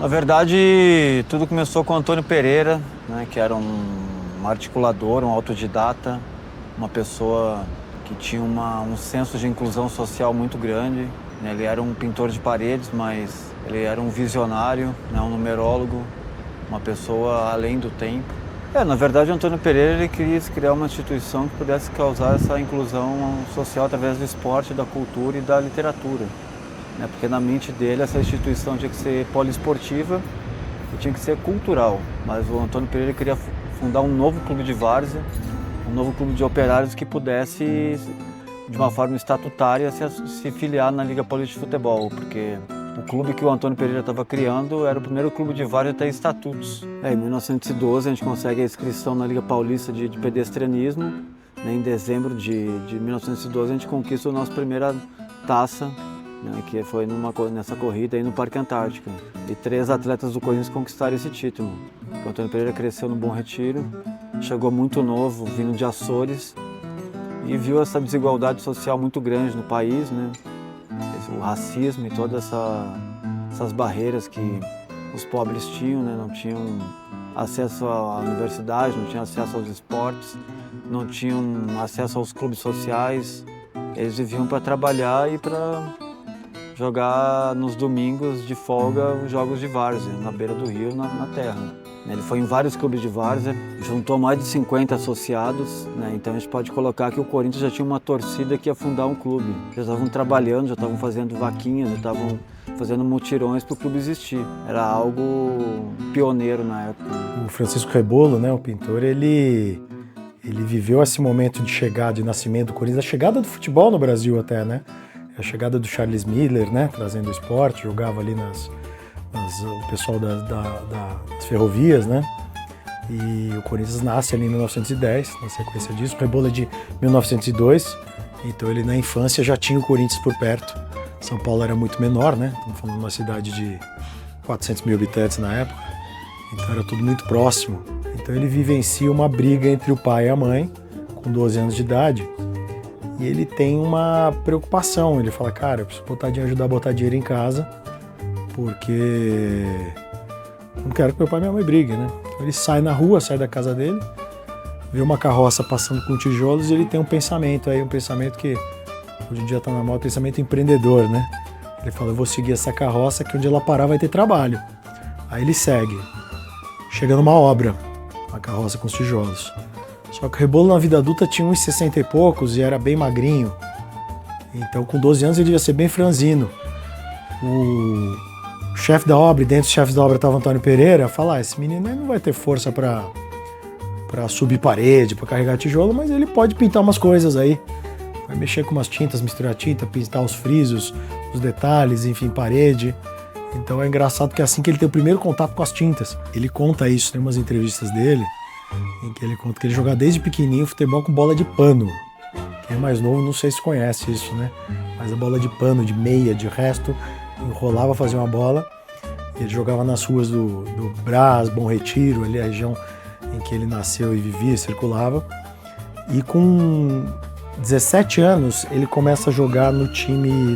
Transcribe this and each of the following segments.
Na verdade, tudo começou com o Antônio Pereira, né, que era um articulador, um autodidata, uma pessoa que tinha um senso de inclusão social muito grande. Né? Ele era um pintor de paredes, mas ele era um visionário, né, um numerólogo, uma pessoa além do tempo. Na verdade, o Antônio Pereira ele queria criar uma instituição que pudesse causar essa inclusão social através do esporte, da cultura e da literatura. Né? Porque na mente dele essa instituição tinha que ser poliesportiva e tinha que ser cultural. Mas o Antônio Pereira queria fundar um novo clube de várzea, um novo clube de operários que pudesse, de uma forma estatutária, se filiar na Liga Paulista de Futebol, porque o clube que o Antônio Pereira estava criando era o primeiro clube de várzea a ter estatutos. Em 1912 a gente consegue a inscrição na Liga Paulista de pedestrianismo. Né? Em dezembro de 1912 a gente conquista a nossa primeira taça, né? Que foi nessa corrida aí no Parque Antártica. E 3 atletas do Corinthians conquistaram esse título. O Antônio Pereira cresceu no Bom Retiro, chegou muito novo, vindo de Açores, e viu essa desigualdade social muito grande no país, né? O racismo e todas essas barreiras que os pobres tinham, né? Não tinham acesso à universidade, não tinham acesso aos esportes, não tinham acesso aos clubes sociais. Eles viviam para trabalhar e para jogar nos domingos de folga os jogos de várzea, na beira do rio, na terra. Ele foi em vários clubes de várzea, juntou mais de 50 associados, né? Então a gente pode colocar que o Corinthians já tinha uma torcida que ia fundar um clube. Já estavam trabalhando, já estavam fazendo vaquinhas, já estavam fazendo mutirões para o clube existir. Era algo pioneiro na época. O Francisco Rebolo, né, o pintor, ele viveu esse momento de chegada, de nascimento do Corinthians, a chegada do futebol no Brasil até, né? A chegada do Charles Miller, né, trazendo o esporte, jogava ali o pessoal das ferrovias, né? E o Corinthians nasce ali em 1910, na sequência disso. O Rebolo é de 1902, então ele na infância já tinha o Corinthians por perto. São Paulo era muito menor, né? Estamos falando de uma cidade de 400 mil habitantes na época, então era tudo muito próximo. Então ele vivencia uma briga entre o pai e a mãe, com 12 anos de idade, e ele tem uma preocupação. Ele fala, cara, eu preciso ajudar a botar dinheiro em casa, porque não quero que meu pai e minha mãe briguem, né? Ele sai na rua, sai da casa dele, vê uma carroça passando com tijolos e ele tem um pensamento que hoje em dia está na moda, pensamento empreendedor, né? Ele fala, eu vou seguir essa carroça que onde ela parar vai ter trabalho. Aí ele segue, chega numa obra, uma carroça com os tijolos. Só que o Rebolo na vida adulta tinha uns 60 e poucos e era bem magrinho. Então com 12 anos ele devia ser bem franzino. O chefe da obra, e dentro dos chefes da obra estava Antônio Pereira, fala, esse menino aí não vai ter força para subir parede, para carregar tijolo, mas ele pode pintar umas coisas aí. Vai mexer com umas tintas, misturar tinta, pintar os frisos, os detalhes, enfim, parede. Então é engraçado que é assim que ele tem o primeiro contato com as tintas. Ele conta isso, tem umas entrevistas dele, em que ele conta que ele jogava desde pequenininho futebol com bola de pano. Quem é mais novo não sei se conhece isso, né? Mas a bola de pano, de meia, de resto, enrolava, fazia uma bola. Ele jogava nas ruas do Brás, Bom Retiro, ali a região em que ele nasceu e vivia, circulava. E com 17 anos ele começa a jogar no time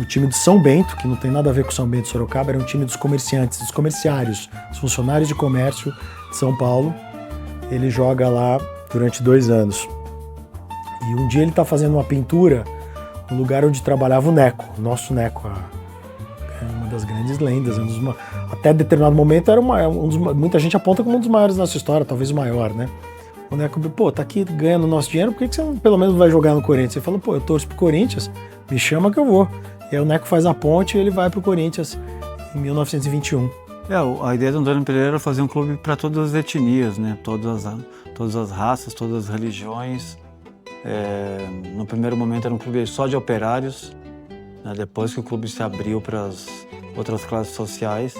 de São Bento, que não tem nada a ver com São Bento e Sorocaba, era um time dos comerciantes, dos comerciários, dos funcionários de comércio de São Paulo. Ele joga lá durante 2 anos. E um dia ele está fazendo uma pintura no lugar onde trabalhava o Neco, o nosso Neco, uma das grandes lendas. Até determinado momento era muita gente aponta como um dos maiores da nossa história, talvez o maior, né? O Neco, tá aqui ganhando o nosso dinheiro, por que você pelo menos vai jogar no Corinthians? Ele fala, eu torço pro Corinthians, me chama que eu vou. E aí o Neco faz a ponte e ele vai pro Corinthians em 1921. A ideia do Antônio Pereira era fazer um clube para todas as etnias, né? Todas as raças, todas as religiões. No primeiro momento era um clube só de operários, né? Depois que o clube se abriu para as outras classes sociais,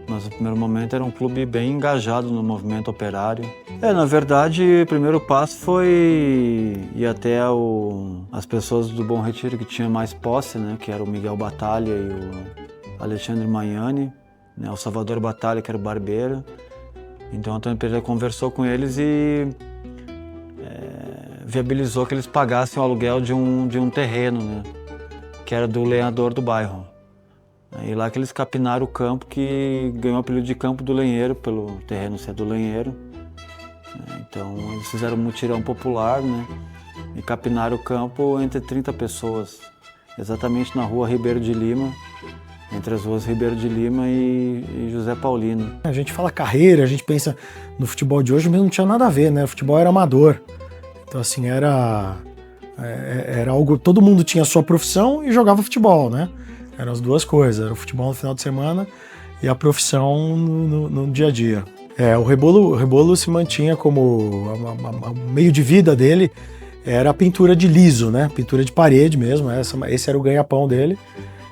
mas no primeiro momento era um clube bem engajado no movimento operário. Na verdade, o primeiro passo foi ir até as pessoas do Bom Retiro que tinham mais posse, né? Que era o Miguel Batalha e o Alexandre Magnani, né? O Salvador Batalha, que era o barbeiro. Então o Antônio Pereira conversou com eles e viabilizou que eles pagassem o aluguel de um terreno, né? Que era do lenhador do bairro. Aí lá que eles capinaram o campo, que ganhou o apelido de Campo do Lenheiro, pelo terreno ser do lenheiro. Então eles fizeram um mutirão popular, né? E capinaram o campo entre 30 pessoas, exatamente na rua Ribeiro de Lima, entre as ruas Ribeiro de Lima e José Paulino. A gente fala carreira, a gente pensa no futebol de hoje, mas não tinha nada a ver, né? O futebol era amador. Então, assim, era algo... Todo mundo tinha a sua profissão e jogava futebol, né? Eram as duas coisas. Era o futebol no final de semana e a profissão no dia a dia. O Rebolo se mantinha como... O meio de vida dele era a pintura de liso, né? Pintura de parede mesmo. Esse era o ganha-pão dele.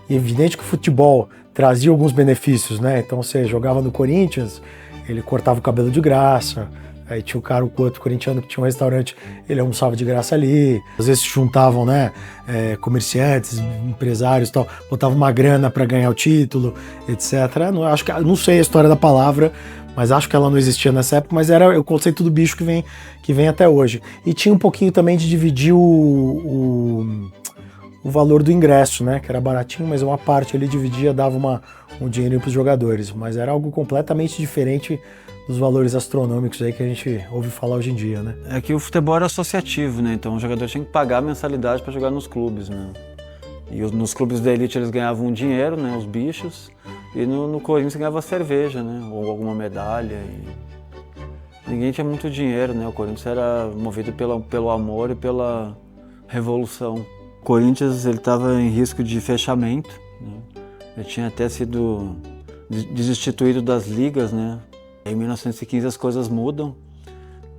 E é evidente que o futebol trazia alguns benefícios, né? Então você jogava no Corinthians, ele cortava o cabelo de graça, aí tinha o outro corintiano que tinha um restaurante, ele almoçava de graça ali. Às vezes se juntavam, né, comerciantes, empresários e tal, botavam uma grana para ganhar o título, etc. Não sei a história da palavra, mas acho que ela não existia nessa época, mas era o conceito do bicho que vem até hoje. E tinha um pouquinho também de dividir o valor do ingresso, né? Que era baratinho, mas uma parte ele dividia, dava um dinheirinho para os jogadores. Mas era algo completamente diferente dos valores astronômicos aí que a gente ouve falar hoje em dia, né? É que o futebol era associativo, né? Então o jogador tinha que pagar a mensalidade para jogar nos clubes, né? E nos clubes da elite eles ganhavam dinheiro, né? Os bichos. E no Corinthians ganhava cerveja, né? Ou alguma medalha. E ninguém tinha muito dinheiro, né? O Corinthians era movido pelo amor e pela revolução. O Corinthians estava em risco de fechamento, né? Ele tinha até sido desinstituído das ligas, né? Em 1915 as coisas mudam,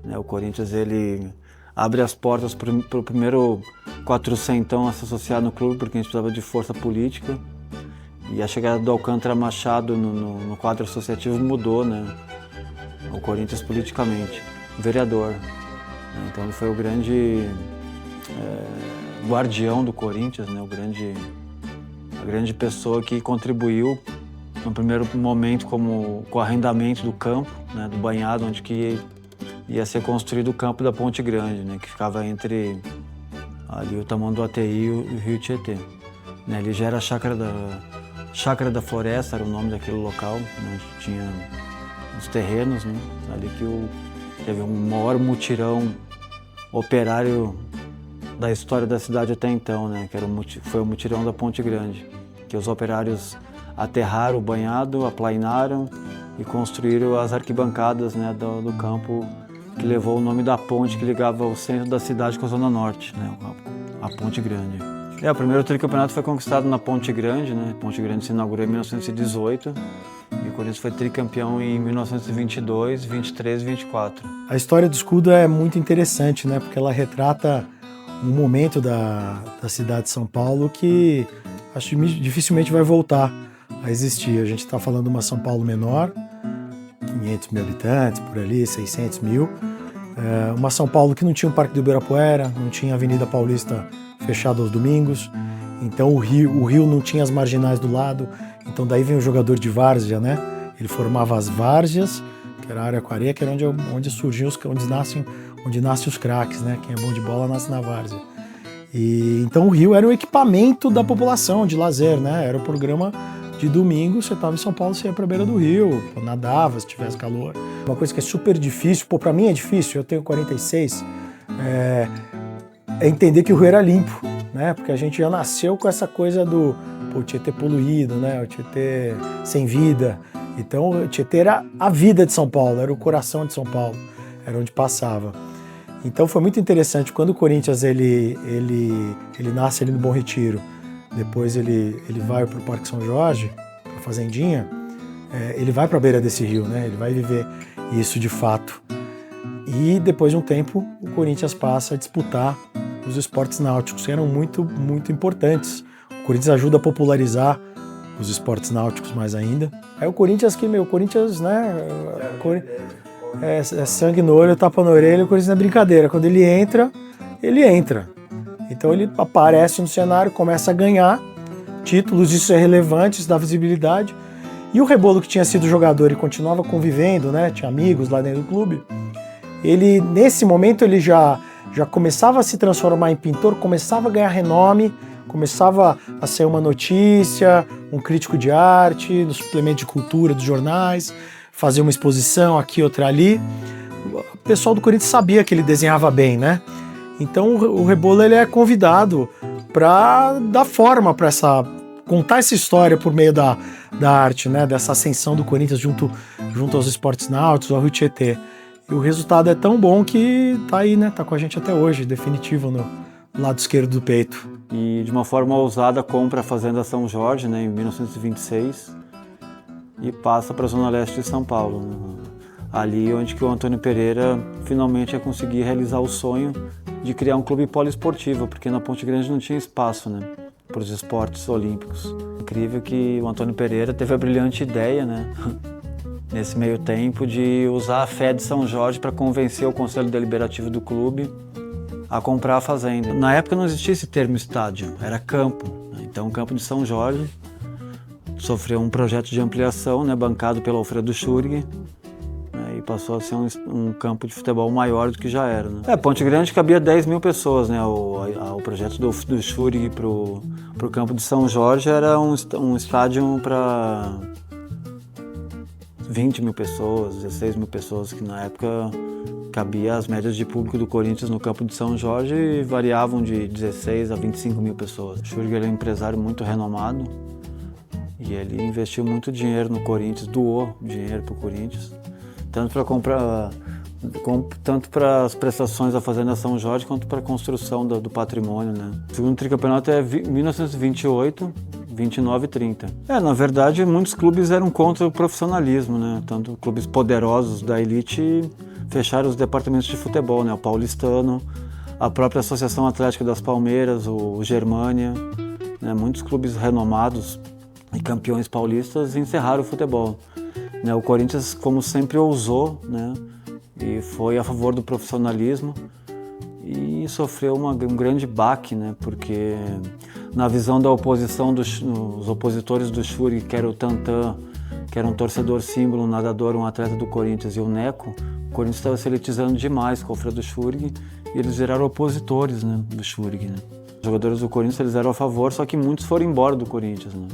né? O Corinthians ele abre as portas para o primeiro quatrocentão a se associar no clube, porque a gente precisava de força política. E a chegada do Alcântara Machado no quadro associativo mudou, né? O Corinthians politicamente, vereador. Então ele foi o grande guardião do Corinthians, né? A grande pessoa que contribuiu no primeiro momento com o arrendamento do campo, né? Do banhado, onde que ia ser construído o campo da Ponte Grande, né? Que ficava entre ali o Tamanduateí e o Rio Tietê. Né? Ali já era a Chácara da Floresta, era o nome daquele local, né? Onde tinha os terrenos, né? Ali que teve um maior mutirão operário da história da cidade até então, né? Que foi o mutirão da Ponte Grande, que os operários aterraram o banhado, aplainaram e construíram as arquibancadas, né, do campo que levou o nome da ponte que ligava o centro da cidade com a Zona Norte, né? A Ponte Grande. O primeiro tricampeonato foi conquistado na Ponte Grande, né? A Ponte Grande se inaugurou em 1918 e o Corinthians foi tricampeão em 1922, 23 e 24. A história do escudo é muito interessante, né? Porque ela retrata um momento da cidade de São Paulo que acho que dificilmente vai voltar a existir. A gente está falando de uma São Paulo menor, 500 mil habitantes, por ali, 600 mil. Uma São Paulo que não tinha o Parque do Ibirapuera, não tinha a Avenida Paulista fechada aos domingos, então o rio não tinha as marginais do lado, então daí vem o jogador de várzea, né? Ele formava as várzeas, que era a área com areia, que era onde surgiam onde nascem os craques, né? Quem é bom de bola nasce na várzea. E então o rio era o equipamento da população de lazer, né? Era o programa de domingo, você estava em São Paulo, você ia para a beira do rio, nadava se tivesse calor. Uma coisa que é super difícil, para mim é difícil, eu tenho 46, é entender que o rio era limpo, né? Porque a gente já nasceu com essa coisa do Tietê poluído, né? O Tietê sem vida. Então o Tietê era a vida de São Paulo, era o coração de São Paulo, era onde passava. Então foi muito interessante, quando o Corinthians ele nasce ali no Bom Retiro, depois ele vai para o Parque São Jorge, para a Fazendinha, ele vai para a beira desse rio, né? Ele vai viver isso de fato. E depois de um tempo, o Corinthians passa a disputar os esportes náuticos, que eram muito, muito importantes. O Corinthians ajuda a popularizar os esportes náuticos mais ainda. Aí o Corinthians, né? É sangue no olho, tapa na orelha, o Corinthians não é brincadeira. Quando ele entra, ele entra. Então ele aparece no cenário, começa a ganhar títulos, isso é relevante, isso dá visibilidade. E o Rebolo, que tinha sido jogador e continuava convivendo, né? Tinha amigos lá dentro do clube. Ele, nesse momento, ele já começava a se transformar em pintor, começava a ganhar renome, Começava a ser uma notícia, um crítico de arte, no suplemento de cultura dos jornais, fazer uma exposição aqui, outra ali. O pessoal do Corinthians sabia que ele desenhava bem, né? Então o Rebolo ele é convidado para dar forma para contar essa história por meio da arte, né? Dessa ascensão do Corinthians junto aos esportes náuticos, ao Rio Tietê. E o resultado é tão bom que tá aí, né? Tá com a gente até hoje, definitivo no lado esquerdo do peito. E de uma forma ousada compra a Fazenda São Jorge, né, em 1926 e passa para a Zona Leste de São Paulo, né? Ali onde que o Antônio Pereira finalmente ia conseguir realizar o sonho de criar um clube poliesportivo, porque na Ponte Grande não tinha espaço, né, para os esportes olímpicos. Incrível que o Antônio Pereira teve a brilhante ideia, né, nesse meio tempo, de usar a fé de São Jorge para convencer o Conselho Deliberativo do clube a comprar a fazenda. Na época não existia esse termo estádio, era campo. Então o campo de São Jorge sofreu um projeto de ampliação, né, bancado pelo Alfredo Schurg, né, e passou a ser um campo de futebol maior do que já era. Né? Ponte Grande cabia 10 mil pessoas, né? O projeto do Schurg para o campo de São Jorge era um estádio para 20 mil pessoas, 16 mil pessoas, que na época cabia as médias de público do Corinthians no campo de São Jorge variavam de 16 a 25 mil pessoas. O Schurg é um empresário muito renomado e ele investiu muito dinheiro no Corinthians, doou dinheiro para o Corinthians, tanto para comprar, tanto para as prestações da Fazenda São Jorge quanto para a construção do patrimônio, né? O segundo tricampeonato é 1928, 29 e 30. Na verdade, muitos clubes eram contra o profissionalismo, né? Tanto clubes poderosos da elite fecharam os departamentos de futebol, né? O Paulistano, a própria Associação Atlética das Palmeiras, o Germânia, né? Muitos clubes renomados e campeões paulistas encerraram o futebol, né? O Corinthians, como sempre, ousou, né? E foi a favor do profissionalismo e sofreu um grande baque, né? Porque na visão da oposição, os opositores do Schurg, que era o Tantan, que era um torcedor símbolo, um nadador, um atleta do Corinthians, e o Neco, o Corinthians estava se elitizando demais com o Alfredo Schurg e eles viraram opositores, né, do Schurg, né? Os jogadores do Corinthians eles eram a favor, só que muitos foram embora do Corinthians, né?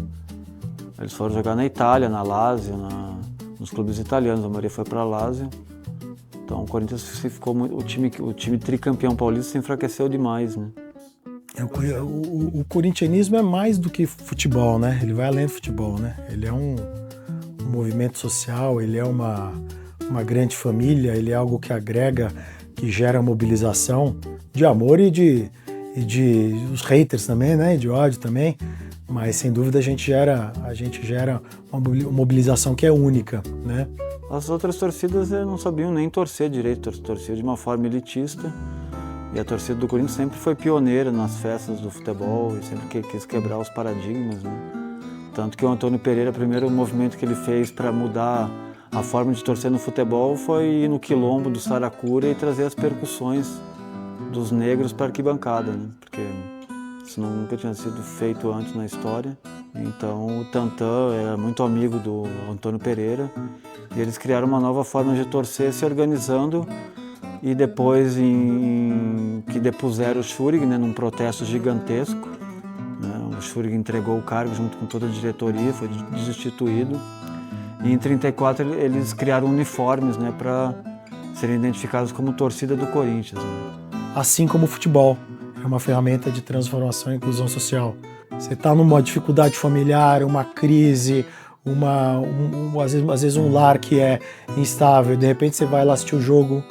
Eles foram jogar na Itália, na Lazio, nos clubes italianos, a maioria foi para a Lazio. Então o Corinthians ficou o time tricampeão paulista se enfraqueceu demais, né? O corintianismo é mais do que futebol, né? Ele vai além do futebol, né? Ele é um movimento social, ele é uma grande família, ele é algo que agrega, que gera mobilização de amor e de os haters também, né? De ódio também. Mas sem dúvida a gente gera uma mobilização que é única, né? As outras torcidas não sabiam nem torcer direito, torciam de uma forma elitista. E a torcida do Corinthians sempre foi pioneira nas festas do futebol e sempre quis quebrar os paradigmas, né? Tanto que o Antônio Pereira, o primeiro movimento que ele fez para mudar a forma de torcer no futebol foi ir no quilombo do Saracura e trazer as percussões dos negros para a arquibancada, né? Porque isso nunca tinha sido feito antes na história. Então o Tantan era muito amigo do Antônio Pereira e eles criaram uma nova forma de torcer se organizando. E depois que depuseram o Schurg, né, num protesto gigantesco, né, o Schurg entregou o cargo junto com toda a diretoria, foi destituído. E em 1934 eles criaram uniformes, né, para serem identificados como torcida do Corinthians. Né. Assim como o futebol, é uma ferramenta de transformação e inclusão social. Você está numa dificuldade familiar, uma crise, às vezes um lar que é instável, de repente você vai lá assistir o jogo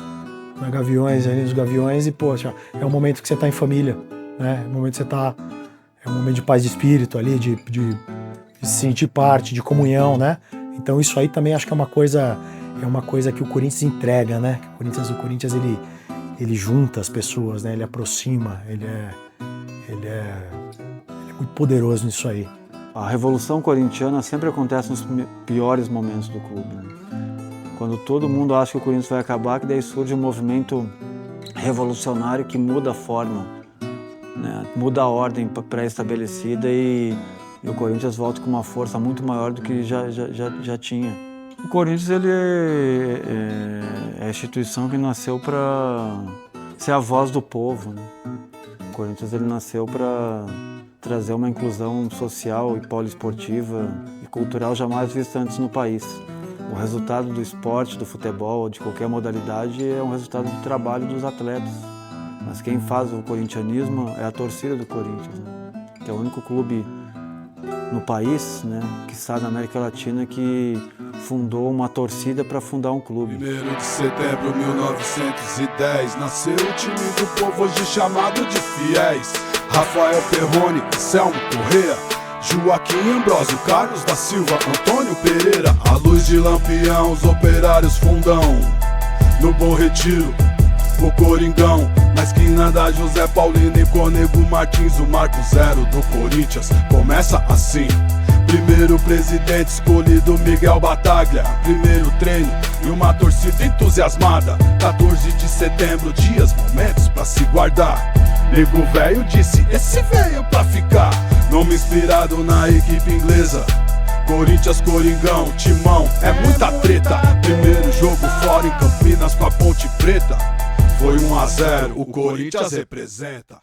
na Gaviões, ali nos Gaviões, e poxa, é um momento que você está em família, né? É um momento que é um momento de paz de espírito ali, de se sentir parte, de comunhão, né? Então isso aí também acho que é uma coisa que o Corinthians entrega, né? O Corinthians ele junta as pessoas, né? Ele aproxima, ele é muito poderoso nisso aí. A revolução corintiana sempre acontece nos piores momentos do clube, né? Quando todo mundo acha que o Corinthians vai acabar, que daí surge um movimento revolucionário que muda a forma, né? Muda a ordem pré-estabelecida e o Corinthians volta com uma força muito maior do que já tinha. O Corinthians ele é a instituição que nasceu para ser a voz do povo, né? O Corinthians ele nasceu para trazer uma inclusão social e poliesportiva e cultural jamais vista antes no país. O resultado do esporte, do futebol, de qualquer modalidade é um resultado do trabalho dos atletas. Mas quem faz o corintianismo é a torcida do Corinthians, né? Que é o único clube no país, né, quiçá na América Latina, que fundou uma torcida para fundar um clube. 1º de setembro de 1910, nasceu o time do povo hoje chamado de fiéis. Rafael Perrone, Anselmo Corrêa, Joaquim Ambrósio, Carlos da Silva, Antônio Pereira. A luz de lampião, os operários fundão. No Bom Retiro, o Coringão. Na esquina da José Paulino e Cônego Martins, o Marco Zero do Corinthians começa assim. Primeiro presidente escolhido, Miguel Bataglia. Primeiro treino e uma torcida entusiasmada. 14 de setembro, dias, momentos pra se guardar. Nego velho disse, esse veio pra ficar. Nome inspirado na equipe inglesa. Corinthians, Coringão, Timão, é muita treta. Primeiro jogo fora em Campinas com a Ponte Preta. Foi 1 a 0, o Corinthians representa.